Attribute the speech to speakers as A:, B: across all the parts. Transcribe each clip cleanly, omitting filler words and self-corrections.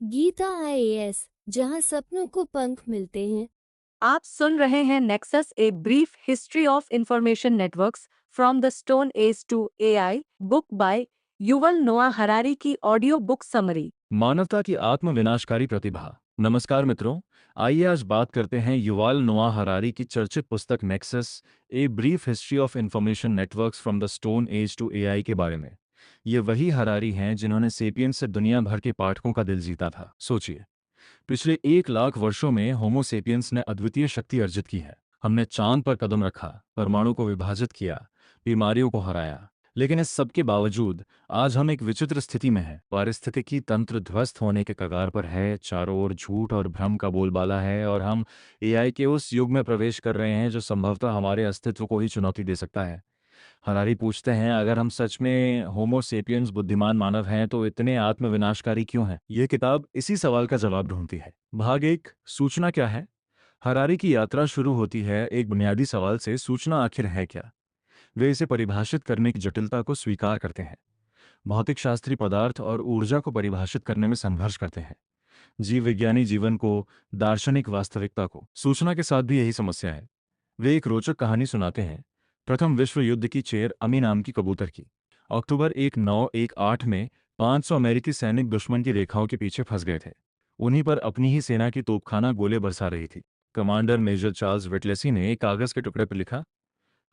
A: Gita IAS, जहां सपनों को पंख मिलते हैं।
B: आप सुन रहे हैं Nexus a brief history of information networks from the stone age to AI book by Yuval Noah Harari की ऑडियो बुक समरी।
C: मानवता की आत्म विनाशकारी प्रतिभा। नमस्कार मित्रों, आइए आज बात करते हैं युवाल नोआ हरारी की चर्चित पुस्तक Nexus a brief history of information networks from the stone age to AI के बारे में। ये वही हरारी हैं जिन्होंने सेपियंस से दुनिया भर के पाठकों का दिल जीता था। सोचिए, पिछले 1 लाख वर्षों में होमो सेपियंस ने अद्वितीय शक्ति अर्जित की है। हमने चांद पर कदम रखा, परमाणु को विभाजित किया, बीमारियों को हराया। लेकिन इस सब के बावजूद आज हम एक विचित्र स्थिति में हैं। पारिस्थितिकी तंत्र ध्वस्त होने के कगार पर है, चारों ओर झूठ और भ्रम का बोलबाला है, और हम एआई के उस युग में प्रवेश कर रहे हैं जो संभवतः हमारे अस्तित्व को ही चुनौती दे सकता है। हरारी पूछते हैं, अगर हम सच में होमो सेपियंस बुद्धिमान मानव हैं तो इतने आत्मविनाशकारी क्यों हैं? ये किताब इसी सवाल का जवाब ढूंढती है। भाग 1, सूचना क्या है? हरारी की यात्रा शुरू होती है एक बुनियादी सवाल से, सूचना आखिर है क्या? वे इसे परिभाषित करने की जटिलता को स्वीकार करते हैं। भौतिक शास्त्री पदार्थ और ऊर्जा को परिभाषित करने में संघर्ष करते हैं, जीव विज्ञानी जीवन को, दार्शनिक वास्तविकता को। सूचना के साथ भी यही समस्या है। वे एक रोचक कहानी सुनाते हैं, प्रथम विश्व युद्ध की चेर अमी नाम की कबूतर की। अक्टूबर 1918 में 500 अमेरिकी सैनिक दुश्मन की रेखाओं के पीछे फंस गए थे। उन्हीं पर अपनी ही सेना की तोपखाना गोले बरसा रही थी। कमांडर मेजर चार्ल्स विटलेसी ने एक कागज के टुकड़े पर लिखा,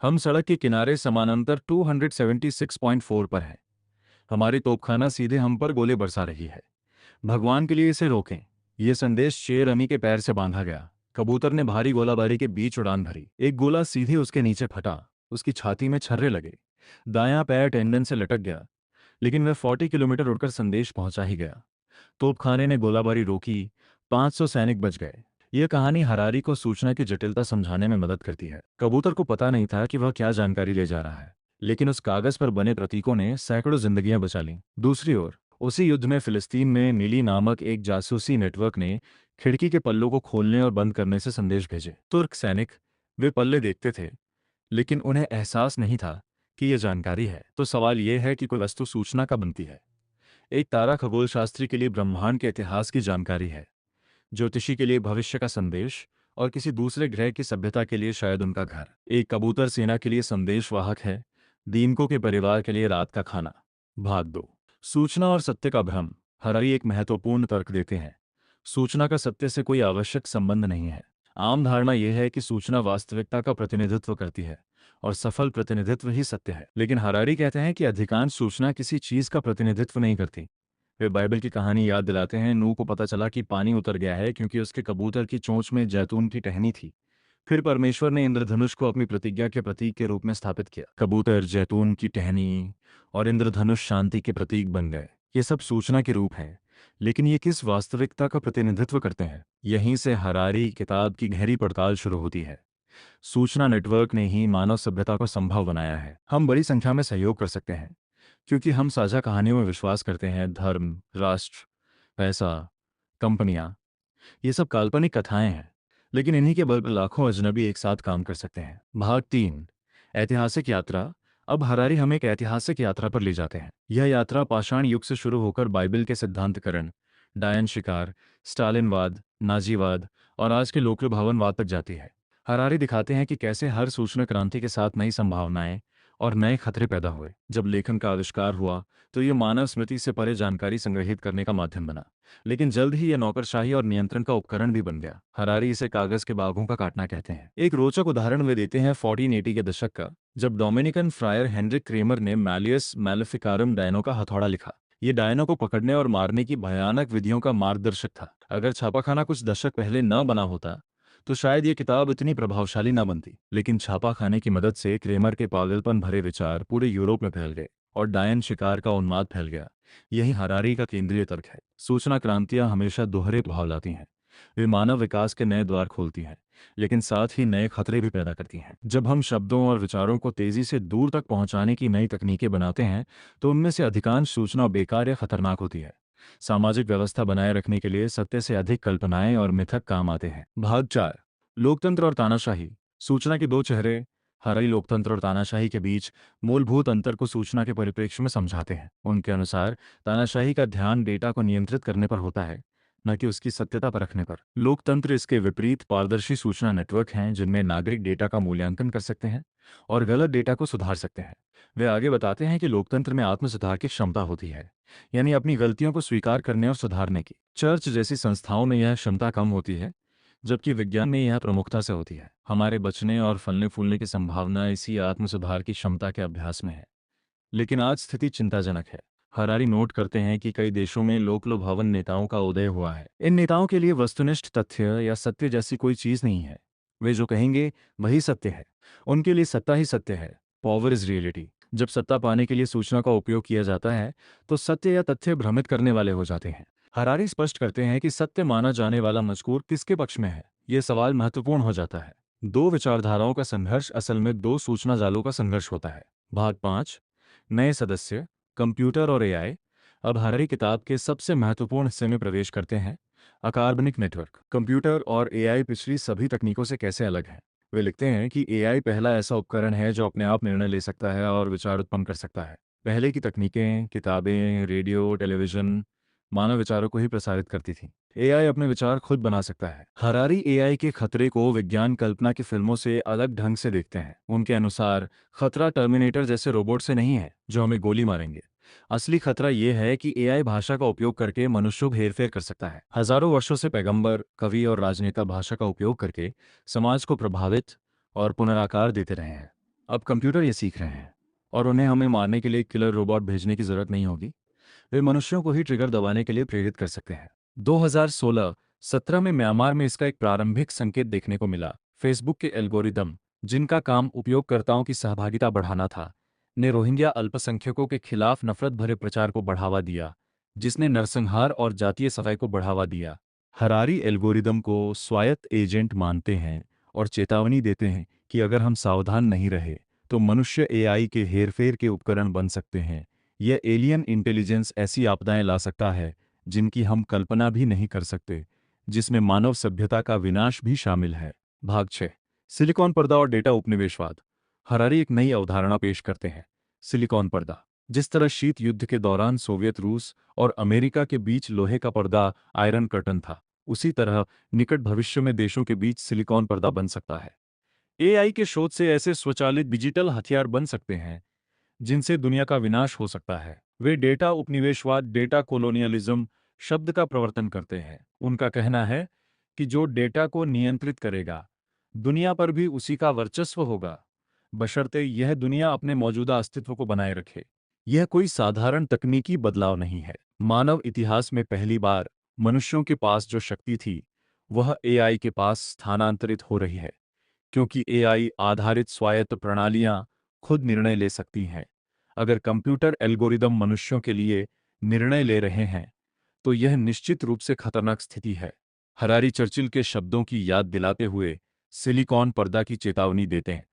C: हम सड़क के किनारे समानांतर 276.4 पर हैं। हमारी तोपखाना सीधे हम पर गोले बरसा रही है। भगवान के लिए इसे रोकें। यह संदेश शेर अमी के पैर से बांधा गया। कबूतर ने भारी गोलाबारी के बीच उड़ान भरी। एक गोला सीधे उसके नीचे फटा, उसकी छाती में छर्रे लगे। दायां पैर टेंडन से लटक गया, लेकिन वह 40 किलोमीटर उड़कर संदेश पहुंचा ही गया। तोपखाने ने गोलाबारी रोकी, 500 सैनिक बच गए। यह कहानी हरारी को सूचना की जटिलता समझाने में मदद करती है। कबूतर को पता नहीं था कि वह क्या जानकारी ले जा रहा है, लेकिन उस कागज पर बने प्रतीकों ने सैकड़ों जिंदगियां बचा लीं। दूसरी ओर, उसी युद्ध में फिलिस्तीन में नीली नामक एक जासूसी नेटवर्क ने खिड़की के पल्लों को खोलने और बंद करने से संदेश भेजे। तुर्क सैनिक वे पल्ले देखते थे, लेकिन उन्हें एहसास नहीं था कि यह जानकारी है। तो सवाल यह है कि कोई वस्तु सूचना का बनती है। एक तारा खगोल शास्त्री के लिए ब्रह्मांड के इतिहास की जानकारी है, ज्योतिषी के लिए भविष्य का संदेश, और किसी दूसरे ग्रह की सभ्यता के लिए शायद उनका घर। एक कबूतर सेना के लिए संदेशवाहक है, दीमको के परिवार के लिए रात का खाना। भाग 2, सूचना और सत्य का भ्रम। हरारी एक महत्वपूर्ण तर्क देते हैं। सूचना का सत्य से कोई आवश्यक संबंध नहीं है। आम धारणा यह है कि सूचना वास्तविकता का प्रतिनिधित्व करती है और सफल प्रतिनिधित्व ही सत्य है। लेकिन हरारी कहते हैं कि अधिकांश सूचना किसी चीज का प्रतिनिधित्व नहीं करती। वे बाइबल की कहानी याद दिलाते हैं। नूह को पता चला कि पानी उतर गया है क्योंकि उसके कबूतर की चोंच में जैतून की टहनी थी। फिर परमेश्वर ने इंद्रधनुष को अपनी प्रतिज्ञा के प्रतीक के रूप में स्थापित किया। कबूतर, जैतून की टहनी और इंद्रधनुष शांति के प्रतीक बन गए। ये सब सूचना के रूप हैं, लेकिन ये किस वास्तविकता का प्रतिनिधित्व करते हैं? यहीं से हरारी किताब की गहरी पड़ताल शुरू होती है। सूचना नेटवर्क ने ही मानव सभ्यता को संभव बनाया है। हम बड़ी संख्या में सहयोग कर सकते हैं क्योंकि हम साझा कहानियों में विश्वास करते हैं। धर्म, राष्ट्र, पैसा, कंपनियां, ये सब काल्पनिक कथाएं हैं, लेकिन इन्हीं के बल पर लाखों अजनबी एक साथ काम कर सकते हैं। भाग 3, ऐतिहासिक यात्रा। अब हरारी हमें एक ऐतिहासिक यात्रा पर ले जाते हैं। यह यात्रा पाषाण युग से शुरू होकर बाइबल के सिद्धांतकरण, डायन शिकार, स्टालिनवाद, नाजीवाद और आज के लोकप्रिय भवनवाद तक जाती है। हरारी दिखाते हैं कि कैसे हर सूचना क्रांति के साथ नई संभावनाएं और नए खतरे पैदा हुए। जब लेखन का आविष्कार हुआ तो ये मानव स्मृति से परे जानकारी संग्रहित करने का माध्यम बना, लेकिन जल्द ही यह नौकरशाही और नियंत्रण का उपकरण भी बन गया। हरारी इसे कागज के बागों का काटना कहते हैं। एक रोचक उदाहरण वे देते हैं 1480 के दशक का, जब डोमिनिकन फ्रायर हेनरिक क्रेमर ने मैलियस मैलेफिकारम डायनो का हथौड़ा लिखा। ये डायनो को पकड़ने और मारने की भयानक विधियों का मार्गदर्शक था। अगर छापाखाना कुछ दशक पहले न बना होता तो शायद ये किताब इतनी प्रभावशाली न बनती। लेकिन छापाखाने की मदद से क्रेमर के पागलपन भरे विचार पूरे यूरोप में फैल गए और डायन शिकार का उन्माद फैल गया। यही हरारी का केंद्रीय तर्क है। सूचना क्रांतियां हमेशा दोहरे प्रभाव लाती हैं। वे मानव विकास के नए द्वार खोलती हैं, लेकिन साथ ही नए खतरे भी पैदा करती हैं। जब हम शब्दों और विचारों को तेजी से दूर तक पहुंचाने की नई तकनीकें बनाते हैं तो उनमें से अधिकांश सूचना बेकार या खतरनाक होती है। सामाजिक व्यवस्था बनाए रखने के लिए सत्य से अधिक कल्पनाएं और मिथक काम आते हैं। भाग 4, लोकतंत्र और तानाशाही। सूचना के दो चेहरे। हरारी लोकतंत्र और तानाशाही के बीच मूलभूत अंतर को सूचना के परिप्रेक्ष्य में समझाते हैं। उनके अनुसार तानाशाही का ध्यान डेटा को नियंत्रित करने पर होता है, न कि उसकी सत्यता परखने पर। लोकतंत्र इसके विपरीत पारदर्शी सूचना नेटवर्क हैं जिनमें नागरिक डेटा का मूल्यांकन कर सकते हैं और गलत डेटा को सुधार सकते हैं। वे आगे बताते हैं कि लोकतंत्र में आत्म सुधार की क्षमता होती है, यानी अपनी गलतियों को स्वीकार करने और सुधारने की। चर्च जैसी संस्थाओं में यह क्षमता कम होती है, जबकि विज्ञान में यह प्रमुखता से होती है। हमारे बचने और फलने फूलने की संभावना इसी आत्म सुधार की क्षमता के अभ्यास में है। लेकिन आज स्थिति चिंताजनक है। हरारी नोट करते हैं कि कई देशों में लोकलुभावन नेताओं का उदय हुआ है। इन नेताओं के लिए वस्तुनिष्ठ तथ्य या सत्य जैसी कोई चीज नहीं है। वे जो कहेंगे वही सत्य है। उनके लिए सत्ता ही सत्य है। Power is reality. जब सत्ता पाने के लिए सूचना का उपयोग किया जाता है तो सत्य या तथ्य भ्रमित करने वाले हो जाते हैं। हरारी स्पष्ट करते हैं कि सत्य माना जाने वाला मजकूर किसके पक्ष में है। यह सवाल महत्वपूर्ण हो जाता है। दो विचारधाराओं का संघर्ष असल में दो सूचना जालों का संघर्ष होता है। भाग 5, नए सदस्य, कंप्यूटर और एआई। अब हरारी किताब के सबसे महत्वपूर्ण हिस्से में प्रवेश करते हैं, अकार्बनिक नेटवर्क। कंप्यूटर और एआई पिछली सभी तकनीकों से कैसे अलग हैं। वे लिखते हैं कि एआई पहला ऐसा उपकरण है जो अपने आप निर्णय ले सकता है और विचार उत्पन्न कर सकता है। पहले की तकनीकें, किताबें, रेडियो, टेलीविजन मानव विचारों को ही प्रसारित करती थीं। एआई अपने विचार खुद बना सकता है। हरारी एआई के खतरे को विज्ञान कल्पना की फिल्मों से अलग ढंग से देखते हैं। उनके अनुसार खतरा टर्मिनेटर जैसे रोबोट से नहीं है जो हमें गोली मारेंगे। असली खतरा यह है कि एआई भाषा का उपयोग करके मनुष्यों को हेरफेर कर सकता है। हजारों वर्षों से पैगंबर, कवि और राजनेता भाषा का उपयोग करके समाज को प्रभावित और पुनराकार देते रहे हैं। अब कंप्यूटर ये सीख रहे हैं और उन्हें हमें मारने के लिए किलर रोबोट भेजने की जरूरत नहीं होगी। वे मनुष्यों को ही ट्रिगर दबाने के लिए प्रेरित कर सकते हैं। 2016-17 में म्यांमार में इसका एक प्रारंभिक संकेत देखने को मिला। फेसबुक के एल्गोरिदम, जिनका काम उपयोगकर्ताओं की सहभागिता बढ़ाना था, ने रोहिंग्या अल्पसंख्यकों के खिलाफ नफरत भरे प्रचार को बढ़ावा दिया, जिसने नरसंहार और जातीय सफाई को बढ़ावा दिया। हरारी एल्गोरिदम को स्वायत्त एजेंट मानते हैं और चेतावनी देते हैं कि अगर हम सावधान नहीं रहे तो मनुष्य एआई के हेरफेर के उपकरण बन सकते हैं। यह एलियन इंटेलिजेंस ऐसी आपदाएं ला सकता है जिनकी हम कल्पना भी नहीं कर सकते, जिसमें मानव सभ्यता का विनाश भी शामिल है। भाग 6, सिलिकॉन पर्दा और डेटा उपनिवेशवाद। हरारी एक नई अवधारणा पेश करते हैं, सिलिकॉन पर्दा। जिस तरह शीत युद्ध के दौरान सोवियत रूस और अमेरिका के बीच लोहे का पर्दा, आयरन कर्टन था, उसी तरह निकट भविष्य में देशों के बीच सिलिकॉन पर्दा बन सकता है। एआई के शोध से ऐसे स्वचालित डिजिटल हथियार बन सकते हैं जिनसे दुनिया का विनाश हो सकता है। वे डेटा उपनिवेशवाद, डेटा कोलोनियलिज्म शब्द का प्रवर्तन करते हैं। उनका कहना है कि जो डेटा को नियंत्रित करेगा, दुनिया पर भी उसी का वर्चस्व होगा, बशर्ते यह दुनिया अपने मौजूदा अस्तित्व को बनाए रखे। यह कोई साधारण तकनीकी बदलाव नहीं है। मानव इतिहास में पहली बार मनुष्यों के पास जो शक्ति थी, वह एआई के पास स्थानांतरित हो रही है, क्योंकि एआई आधारित स्वायत्त प्रणालियां खुद निर्णय ले सकती हैं। अगर कंप्यूटर एल्गोरिदम मनुष्यों के लिए निर्णय ले रहे हैं, तो यह निश्चित रूप से खतरनाक स्थिति है। हरारी चर्चिल के शब्दों की याद दिलाते हुए सिलिकॉन पर्दा की चेतावनी देते हैं।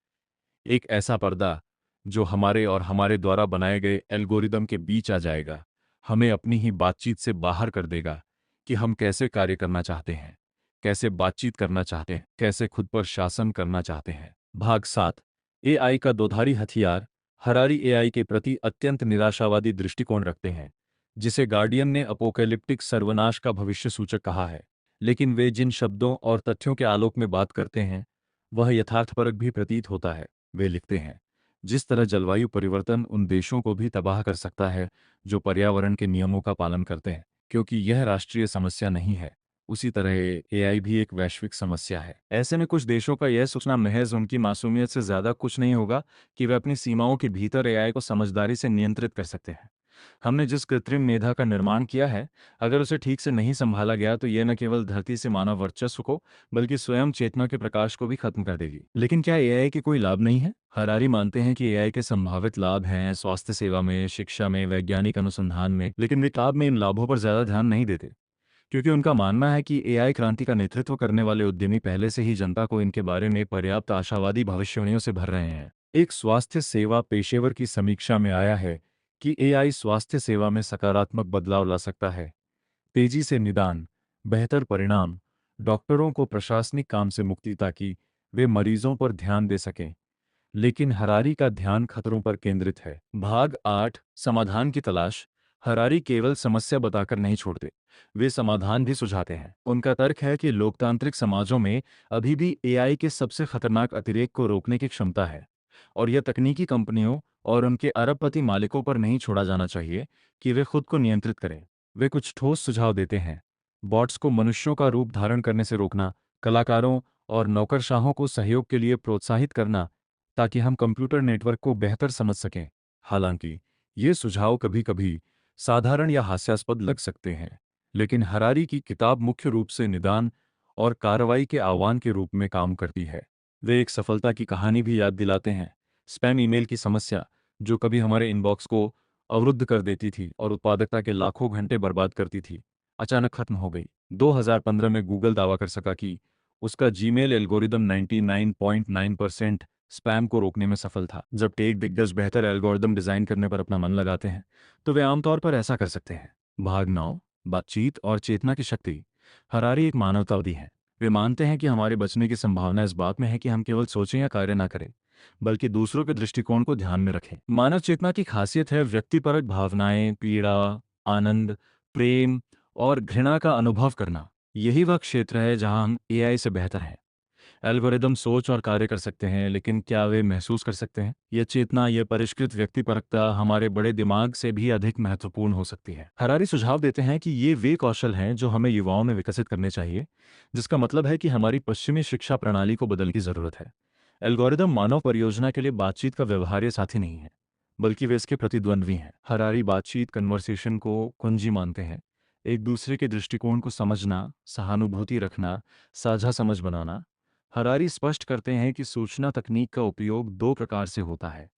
C: एक ऐसा पर्दा जो हमारे और हमारे द्वारा बनाए गए एल्गोरिदम के बीच आ जाएगा, हमें अपनी ही बातचीत से बाहर कर देगा कि हम कैसे कार्य करना चाहते हैं, कैसे बातचीत करना चाहते हैं, कैसे खुद पर शासन करना चाहते हैं। भाग 7, एआई का दोधारी हथियार। हरारी एआई के प्रति अत्यंत निराशावादी दृष्टिकोण रखते हैं, जिसे गार्डियन ने अपोकैलिप्टिक सर्वनाश का भविष्य सूचक कहा है। लेकिन वे जिन शब्दों और तथ्यों के आलोक में बात करते हैं, वह यथार्थपरक भी प्रतीत होता है। वे लिखते हैं, जिस तरह जलवायु परिवर्तन उन देशों को भी तबाह कर सकता है जो पर्यावरण के नियमों का पालन करते हैं, क्योंकि यह राष्ट्रीय समस्या नहीं है, उसी तरह एआई भी एक वैश्विक समस्या है। ऐसे में कुछ देशों का यह सोचना महज उनकी मासूमियत से ज्यादा कुछ नहीं होगा कि वे अपनी सीमाओं के भीतर एआई को समझदारी से नियंत्रित कर सकते हैं। हमने जिस कृत्रिम मेधा का निर्माण किया है, अगर उसे ठीक से नहीं संभाला गया तो यह न केवल धरती से मानव वर्चस्व को, बल्कि स्वयं चेतना के प्रकाश को भी खत्म कर देगी। लेकिन क्या एआई के कोई लाभ नहीं है? हरारी मानते हैं कि एआई के संभावित लाभ हैं स्वास्थ्य सेवा में, शिक्षा में, वैज्ञानिक अनुसंधान में, लेकिन वे किताब में इन लाभों पर ज्यादा ध्यान नहीं देते, क्योंकि उनका मानना है कि एआई क्रांति का नेतृत्व करने वाले उद्यमी पहले से ही जनता को इनके बारे में पर्याप्त आशावादी भविष्यवाणियों से भर रहे हैं। एक स्वास्थ्य सेवा पेशेवर की समीक्षा में आया है कि एआई स्वास्थ्य सेवा में सकारात्मक बदलाव ला सकता है, तेजी से निदान, बेहतर परिणाम, डॉक्टरों को प्रशासनिक काम से मुक्ति ताकि वे मरीजों पर ध्यान दे सकें। लेकिन हरारी का ध्यान खतरों पर केंद्रित है। भाग 8, समाधान की तलाश। हरारी केवल समस्या बताकर नहीं छोड़ते, वे समाधान भी सुझाते हैं। उनका तर्क है कि लोकतांत्रिक समाजों में अभी भी एआई के सबसे खतरनाक अतिरेक को रोकने की क्षमता है, और यह तकनीकी कंपनियों और उनके अरबपति मालिकों पर नहीं छोड़ा जाना चाहिए कि वे खुद को नियंत्रित करें। वे कुछ ठोस सुझाव देते हैं। बॉट्स को मनुष्यों का रूप धारण करने से रोकना, कलाकारों और नौकरशाहों को सहयोग के लिए प्रोत्साहित करना, ताकि हम कंप्यूटर नेटवर्क को बेहतर समझ सकें। हालांकि ये सुझाव कभी-कभी साधारण या हास्यास्पद लग सकते हैं, लेकिन हरारी की किताब मुख्य रूप से निदान और कार्रवाई के आह्वान के रूप में काम करती है। वे एक सफलता की कहानी भी याद दिलाते हैं। स्पैम ईमेल की समस्या, जो कभी हमारे इनबॉक्स को अवरुद्ध कर देती थी और उत्पादकता के लाखों घंटे बर्बाद करती थी, अचानक खत्म हो गई। 2015 में गूगल दावा कर सका कि उसका जीमेल एल्गोरिदम 99.9% स्पैम को रोकने में सफल था। जब टेक दिग्गज बेहतर एल्गोरिदम डिजाइन करने पर अपना मन लगाते हैं, तो वे आमतौर पर ऐसा कर सकते हैं। भाग 9, बातचीत और चेतना की शक्ति। हरारी एक मानवतावादी है। वे मानते हैं कि हमारे बचने की संभावना इस बात में है कि हम केवल सोचें या कार्य न करें, बल्कि दूसरों के दृष्टिकोण को ध्यान में रखें। मानव चेतना की खासियत है व्यक्तिपरक भावनाएं, पीड़ा, आनंद, प्रेम और घृणा का अनुभव करना। यही वह क्षेत्र है जहां हम एआई से बेहतर हैं। एल्गोरिदम सोच और कार्य कर सकते हैं, लेकिन क्या वे महसूस कर सकते हैं? यह चेतना, यह परिष्कृत व्यक्तिपरकता हमारे बड़े दिमाग से भी अधिक महत्वपूर्ण हो सकती है। हरारी सुझाव देते हैं कि ये वे कौशल हैं जो हमें युवाओं में विकसित करने चाहिए, जिसका मतलब है कि हमारी पश्चिमी शिक्षा प्रणाली को बदलने की जरूरत है। एल्गोरिदम मानव परियोजना के लिए बातचीत का व्यवहार्य साथी नहीं है, बल्कि वे इसके प्रतिद्वंद्वी हैं। हरारी बातचीत, कन्वर्सेशन को कुंजी मानते हैं। एक दूसरे के दृष्टिकोण को समझना, सहानुभूति रखना, साझा समझ बनाना। हरारी स्पष्ट करते हैं कि सूचना तकनीक का उपयोग दो प्रकार से होता है।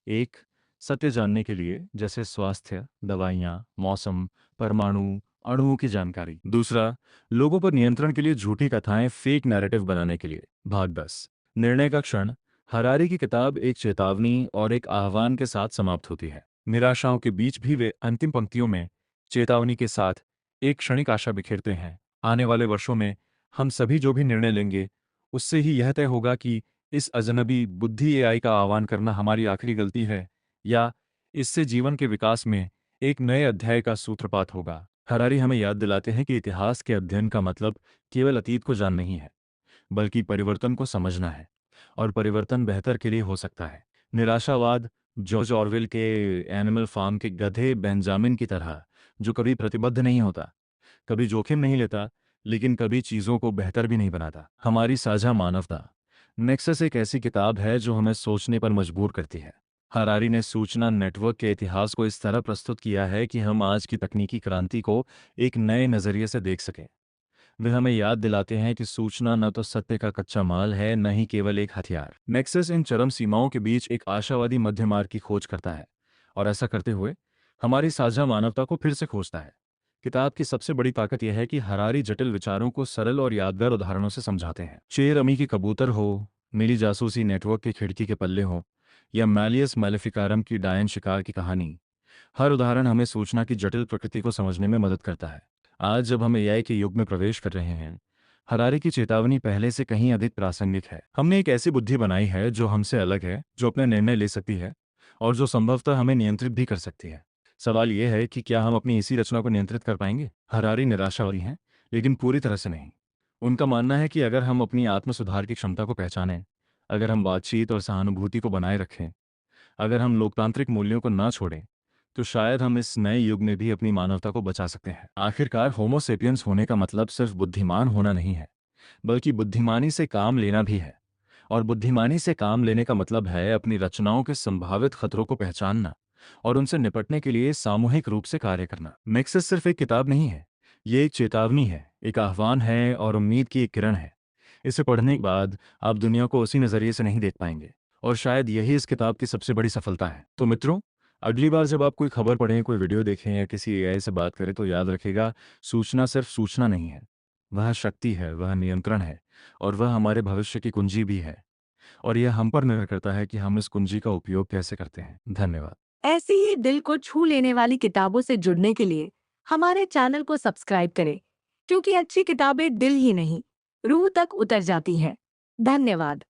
C: एक, सत्य जानने के लिए, जैसे स्वास्थ्य, दवाइयाँ, मौसम, परमाणु, अणुओं की जानकारी। दूसरा, लोगों पर नियंत्रण के लिए झूठी कथाएं, फेक नैरेटिव बनाने के लिए। भाग 10, निर्णय का क्षण। हरारी की किताब एक चेतावनी और एक आह्वान के साथ समाप्त होती है। निराशाओं के बीच भी वे अंतिम पंक्तियों में चेतावनी के साथ एक क्षणिक आशा बिखेरते हैं। आने वाले वर्षों में हम सभी जो भी निर्णय लेंगे, उससे ही यह तय होगा कि इस अजनबी बुद्धि एआई का आह्वान करना हमारी आखिरी गलती है, या इससे जीवन के विकास में एक नए अध्याय का सूत्रपात होगा। हरारी हमें याद दिलाते हैं कि इतिहास के अध्ययन का मतलब केवल अतीत को जानना नहीं है, बल्कि परिवर्तन को समझना है, और परिवर्तन बेहतर के लिए हो सकता है। निराशावाद, जॉर्ज ऑरवेल के एनिमल फार्म के गधे बेंजामिन की तरह, जो कभी प्रतिबद्ध नहीं होता, कभी जोखिम नहीं लेता, लेकिन कभी चीज़ों को बेहतर भी नहीं बनाता। हमारी साझा मानवता। नेक्सस एक ऐसी किताब है जो हमें सोचने पर मजबूर करती है। हरारी ने सूचना नेटवर्क के इतिहास को इस तरह प्रस्तुत किया है कि हम आज की तकनीकी क्रांति को एक नए नज़रिए से देख सकें। वे हमें याद दिलाते हैं कि सूचना न तो सत्य का कच्चा माल है, न ही केवल एक हथियार। नेक्सस इन चरम सीमाओं के बीच एक आशावादी मध्य मार्ग की खोज करता है, और ऐसा करते हुए हमारी साझा मानवता को फिर से खोजता है। किताब की सबसे बड़ी ताकत यह है कि हरारी जटिल विचारों को सरल और यादगार उदाहरणों से समझाते हैं। शेर अमी की कबूतर हो, मिली जासूसी नेटवर्क की खिड़की के पल्ले हो, या मैलियस मैलेफिकारम की डायन शिकार की कहानी, हर उदाहरण हमें सूचना की जटिल प्रकृति को समझने में मदद करता है। आज जब हम एआई के युग में प्रवेश कर रहे हैं, हरारी की चेतावनी पहले से कहीं अधिक प्रासंगिक है। हमने एक ऐसी बुद्धि बनाई है जो हमसे अलग है, जो अपने निर्णय ले सकती है, और जो संभवतः हमें नियंत्रित भी कर सकती है। सवाल यह है कि क्या हम अपनी इसी रचना को नियंत्रित कर पाएंगे? हरारी निराशावादी हैं, लेकिन पूरी तरह से नहीं। उनका मानना है कि अगर हम अपनी आत्म सुधार की क्षमता को पहचानें, अगर हम बातचीत और सहानुभूति को बनाए रखें, अगर हम लोकतांत्रिक मूल्यों को ना छोड़ें, तो शायद हम इस नए युग में भी अपनी मानवता को बचा सकते हैं। आखिरकार होमो सेपियंस होने का मतलब सिर्फ बुद्धिमान होना नहीं है, बल्कि बुद्धिमानी से काम लेना भी है। और बुद्धिमानी से काम लेने का मतलब है अपनी रचनाओं के संभावित खतरों को पहचानना और उनसे निपटने के लिए सामूहिक रूप से कार्य करना। नेक्सस सिर्फ एक किताब नहीं है, ये एक चेतावनी है, एक आह्वान है और उम्मीद की एक किरण है। इसे पढ़ने के बाद आप दुनिया को उसी नज़रिए से नहीं देख पाएंगे, और शायद यही इस किताब की सबसे बड़ी सफलता है। तो मित्रों, अगली बार जब आप कोई खबर पढ़ें, कोई वीडियो देखें या किसी एआई से बात करें, तो याद रखेगा, सूचना सिर्फ सूचना नहीं है, वह शक्ति है, वह नियंत्रण है, और वह हमारे भविष्य की कुंजी भी है। और यह हम पर निर्भर करता है कि हम इस कुंजी का उपयोग कैसे करते हैं। धन्यवाद।
B: ऐसी ही दिल को छू लेने वाली किताबों से जुड़ने के लिए हमारे चैनल को सब्सक्राइब करें, क्योंकि अच्छी किताबें दिल ही नहीं, रूह तक उतर जाती हैं। धन्यवाद।